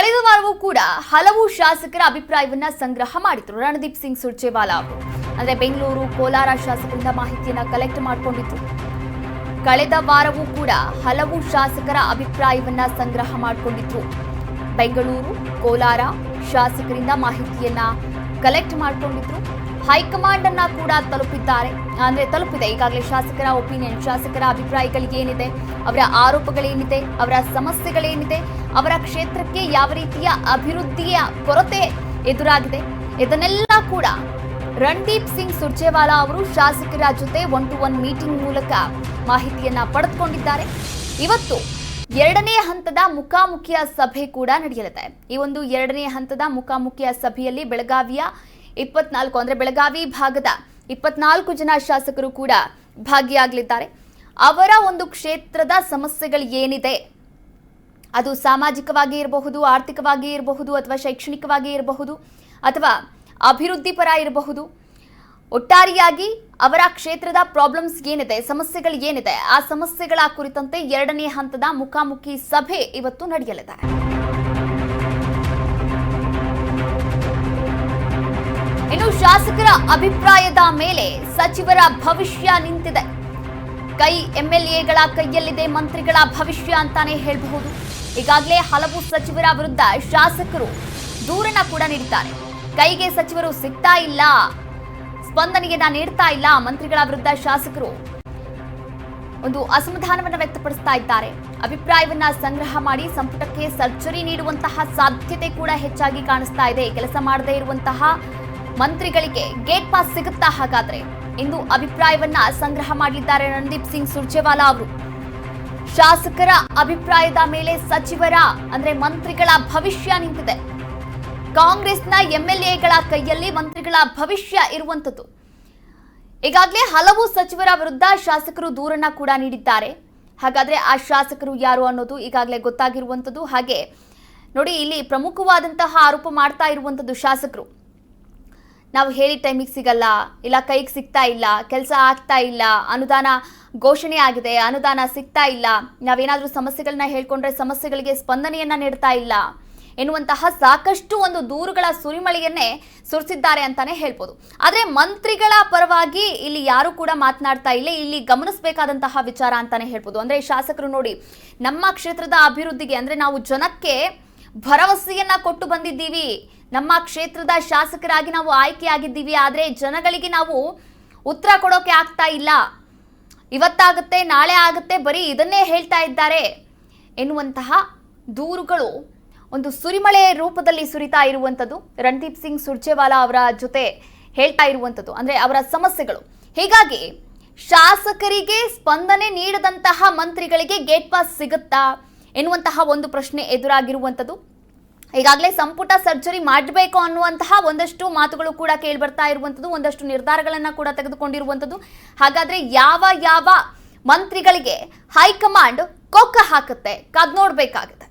ಕಳೆದ ವಾರವೂ ಕೂಡ ಹಲವು ಶಾಸಕರ ಅಭಿಪ್ರಾಯವನ್ನ ಸಂಗ್ರಹ ಮಾಡಿದ್ರು ರಣದೀಪ್ ಸಿಂಗ್ ಸುರ್ಜೇವಾಲಾ ಅವರು. ಅಂದ್ರೆ ಬೆಂಗಳೂರು, ಕೋಲಾರ ಶಾಸಕರಿಂದ ಮಾಹಿತಿಯನ್ನ ಕಲೆಕ್ಟ್ ಮಾಡಿಕೊಂಡಿದ್ರು. ಕಳೆದ ವಾರವೂ ಕೂಡ ಹಲವು ಶಾಸಕರ ಅಭಿಪ್ರಾಯವನ್ನ ಸಂಗ್ರಹ ಮಾಡಿಕೊಂಡಿದ್ರು. ಬೆಂಗಳೂರು, ಕೋಲಾರ ಶಾಸಕರಿಂದ ಮಾಹಿತಿಯನ್ನ ಕಲೆಕ್ಟ್ ಮಾಡಿಕೊಂಡಿದ್ರು. ಹೈಕಮಾಂಡ್ ಅನ್ನ ಕೂಡ ತಲುಪಿದೆ ಈಗಾಗಲೇ ಶಾಸಕರ ಒಪಿನಿಯನ್, ಶಾಸಕರ ಅಭಿಪ್ರಾಯಗಳೇನಿದೆ, ಅವರ ಆರೋಪಗಳೇನಿದೆ, ಅವರ ಸಮಸ್ಯೆಗಳೇನಿದೆ, ಅವರ ಕ್ಷೇತ್ರಕ್ಕೆ ಯಾವ ರೀತಿಯ ಅಭಿವೃದ್ಧಿಯ ಕೊರತೆ ಎದುರಾಗಿದೆ, ಇದನ್ನೆಲ್ಲ ಕೂಡ ರಣದೀಪ್ ಸಿಂಗ್ ಸುರ್ಜೇವಾಲಾ ಅವರು ಶಾಸಕರ ಜೊತೆ 1-to-1 ಮೀಟಿಂಗ್ ಮೂಲಕ ಮಾಹಿತಿಯನ್ನ ಪಡೆದುಕೊಂಡಿದ್ದಾರೆ. ಇವತ್ತು ಎರಡನೇ ಹಂತದ ಮುಖಾಮುಖಿಯ ಸಭೆ ಕೂಡ ನಡೆಯಲಿದೆ. ಈ ಒಂದು ಎರಡನೇ ಹಂತದ ಮುಖಾಮುಖಿಯ ಸಭೆಯಲ್ಲಿ ಬೆಳಗಾವಿಯ 24 ಅಂದ್ರೆ ಬೆಳಗಾವಿ ಭಾಗದ 24 ಜನ ಶಾಸಕರು ಕೂಡ ಭಾಗಿಯಾಗಲಿದ್ದಾರೆ. ಅವರ ಒಂದು ಕ್ಷೇತ್ರದ ಸಮಸ್ಯೆಗಳು ಏನಿದೆ, ಅದು ಸಾಮಾಜಿಕವಾಗಿ ಇರಬಹುದು, ಆರ್ಥಿಕವಾಗಿ ಇರಬಹುದು, ಅಥವಾ ಶೈಕ್ಷಣಿಕವಾಗಿ ಇರಬಹುದು, ಅಥವಾ ಅಭಿವೃದ್ಧಿ ಪರ ಇರಬಹುದು, ಒಟ್ಟಾರೆಯಾಗಿ ಅವರ ಕ್ಷೇತ್ರದ ಪ್ರಾಬ್ಲಮ್ಸ್ ಏನಿದೆ, ಸಮಸ್ಯೆಗಳು ಏನಿದೆ, ಆ ಸಮಸ್ಯೆಗಳ ಕುರಿತಂತೆ ಎರಡನೇ ಹಂತದ ಮುಖಾಮುಖಿ ಸಭೆ ಇವತ್ತು ನಡೆಯಲಿದೆ. ಇನ್ನು ಶಾಸಕರ ಅಭಿಪ್ರಾಯದ ಮೇಲೆ ಸಚಿವರ ಭವಿಷ್ಯ ನಿಂತಿದೆ. ಎಂಎಲ್ಎಗಳ ಕೈಯಲ್ಲಿದೆ ಮಂತ್ರಿಗಳ ಭವಿಷ್ಯ ಅಂತಾನೆ ಹೇಳಬಹುದು. ಈಗಾಗಲೇ ಹಲವು ಸಚಿವರ ವಿರುದ್ಧ ಶಾಸಕರು ದೂರನ್ನ ಕೂಡ ನೀಡಿದ್ದಾರೆ. ಕೈಗೆ ಸಚಿವರು ಸಿಗ್ತಾ ಇಲ್ಲ, ಸ್ಪಂದನೆಯನ್ನ ನೀಡ್ತಾ ಇಲ್ಲ, ಮಂತ್ರಿಗಳ ವಿರುದ್ಧ ಶಾಸಕರು ಒಂದು ಅಸಮಾಧಾನವನ್ನು ವ್ಯಕ್ತಪಡಿಸ್ತಾ ಇದ್ದಾರೆ. ಅಭಿಪ್ರಾಯವನ್ನ ಸಂಗ್ರಹ ಮಾಡಿ ಸಂಪುಟಕ್ಕೆ ಸರ್ಜರಿ ನೀಡುವಂತಹ ಸಾಧ್ಯತೆ ಕೂಡ ಹೆಚ್ಚಾಗಿ ಕಾಣಿಸ್ತಾ ಇದೆ. ಕೆಲಸ ಮಾಡದೇ ಇರುವಂತಹ ಮಂತ್ರಿಗಳಿಗೆ ಗೇಟ್ ಪಾಸ್ ಸಿಗುತ್ತಾ? ಹಾಗಾದ್ರೆ ಇಂದು ಅಭಿಪ್ರಾಯವನ್ನ ಸಂಗ್ರಹ ಮಾಡಲಿದ್ದಾರೆ ರಣದೀಪ್ ಸಿಂಗ್ ಸುರ್ಜೇವಾಲಾ ಅವರು. ಶಾಸಕರ ಅಭಿಪ್ರಾಯದ ಮೇಲೆ ಸಚಿವರ ಅಂದ್ರೆ ಮಂತ್ರಿಗಳ ಭವಿಷ್ಯ ನಿಂತಿದೆ. ಕಾಂಗ್ರೆಸ್ನ ಎಂಎಲ್ಎಗಳ ಕೈಯಲ್ಲಿ ಮಂತ್ರಿಗಳ ಭವಿಷ್ಯ ಇರುವಂತದ್ದು. ಈಗಾಗಲೇ ಹಲವು ಸಚಿವರ ವಿರುದ್ಧ ಶಾಸಕರು ದೂರನ್ನ ಕೂಡ ನೀಡಿದ್ದಾರೆ. ಹಾಗಾದ್ರೆ ಆ ಶಾಸಕರು ಯಾರು ಅನ್ನೋದು ಈಗಾಗಲೇ ಗೊತ್ತಾಗಿರುವಂತದ್ದು. ಹಾಗೆ ನೋಡಿ, ಇಲ್ಲಿ ಪ್ರಮುಖವಾದಂತಹ ಆರೋಪ ಮಾಡ್ತಾ ಇರುವಂತದ್ದು ಶಾಸಕರು, ನಾವು ಹೇಳಿ ಟೈಮಿಗೆ ಸಿಗಲ್ಲ, ಇಲ್ಲ ಕೈಗೆ ಸಿಗ್ತಾ ಇಲ್ಲ, ಕೆಲಸ ಆಗ್ತಾ ಇಲ್ಲ, ಅನುದಾನ ಘೋಷಣೆ ಆಗಿದೆ, ಅನುದಾನ ಸಿಗ್ತಾ ಇಲ್ಲ, ನಾವೇನಾದ್ರೂ ಸಮಸ್ಯೆಗಳನ್ನ ಹೇಳ್ಕೊಂಡ್ರೆ ಸಮಸ್ಯೆಗಳಿಗೆ ಸ್ಪಂದನೆಯನ್ನ ನೀಡ್ತಾ ಇಲ್ಲ ಎನ್ನುವಂತಹ ಸಾಕಷ್ಟು ಒಂದು ದೂರುಗಳ ಸುರಿಮಳೆಯನ್ನೇ ಸುರಿಸಿದ್ದಾರೆ ಅಂತಾನೆ ಹೇಳ್ಬೋದು. ಆದ್ರೆ ಮಂತ್ರಿಗಳ ಪರವಾಗಿ ಇಲ್ಲಿ ಯಾರು ಕೂಡ ಮಾತನಾಡ್ತಾ ಇಲ್ಲ. ಇಲ್ಲಿ ಗಮನಿಸಬೇಕಾದಂತಹ ವಿಚಾರ ಅಂತಾನೆ ಹೇಳ್ಬೋದು. ಅಂದ್ರೆ ಶಾಸಕರು ನೋಡಿ, ನಮ್ಮ ಕ್ಷೇತ್ರದ ಅಭಿವೃದ್ಧಿಗೆ ಅಂದ್ರೆ ನಾವು ಜನಕ್ಕೆ ಭರವಸೆಯನ್ನ ಕೊಟ್ಟು ಬಂದಿದ್ದೀವಿ, ನಮ್ಮ ಕ್ಷೇತ್ರದ ಶಾಸಕರಾಗಿ ನಾವು ಆಯ್ಕೆಯಾಗಿದ್ದೀವಿ, ಆದ್ರೆ ಜನಗಳಿಗೆ ನಾವು ಉತ್ತರ ಕೊಡೋಕೆ ಆಗ್ತಾ ಇಲ್ಲ, ಇವತ್ತಾಗುತ್ತೆ ನಾಳೆ ಆಗುತ್ತೆ, ಬರೀ ಇದನ್ನೇ ಹೇಳ್ತಾ ಇದ್ದಾರೆ ಎನ್ನುವಂತಹ ದೂರುಗಳು ಒಂದು ಸುರಿಮಳೆ ರೂಪದಲ್ಲಿ ಸುರಿತಾ ಇರುವಂಥದ್ದು. ರಣದೀಪ್ ಸಿಂಗ್ ಸುರ್ಜೇವಾಲಾ ಅವರ ಜೊತೆ ಹೇಳ್ತಾ ಇರುವಂಥದ್ದು ಅಂದ್ರೆ ಅವರ ಸಮಸ್ಯೆಗಳು. ಹೀಗಾಗಿ ಶಾಸಕರಿಗೆ ಸ್ಪಂದನೆ ನೀಡದಂತಹ ಮಂತ್ರಿಗಳಿಗೆ ಗೇಟ್ ಪಾಸ್ ಸಿಗುತ್ತಾ ಎನ್ನುವಂತಹ ಒಂದು ಪ್ರಶ್ನೆ ಎದುರಾಗಿರುವಂಥದ್ದು. ಈಗಾಗಲೇ ಸಂಪುಟ ಸರ್ಜರಿ ಮಾಡಬೇಕು ಅನ್ನುವಂತಹ ಒಂದಷ್ಟು ಮಾತುಗಳು ಕೂಡ ಕೇಳಿಬರ್ತಾ ಇರುವಂಥದ್ದು, ಒಂದಷ್ಟು ನಿರ್ಧಾರಗಳನ್ನ ಕೂಡ ತೆಗೆದುಕೊಂಡಿರುವಂಥದ್ದು. ಹಾಗಾದ್ರೆ ಯಾವ ಯಾವ ಮಂತ್ರಿಗಳಿಗೆ ಹೈಕಮಾಂಡ್ ಕೊಕ್ಕ ಹಾಕುತ್ತೆ, ಕಾದ್ ನೋಡ್ಬೇಕಾಗುತ್ತೆ.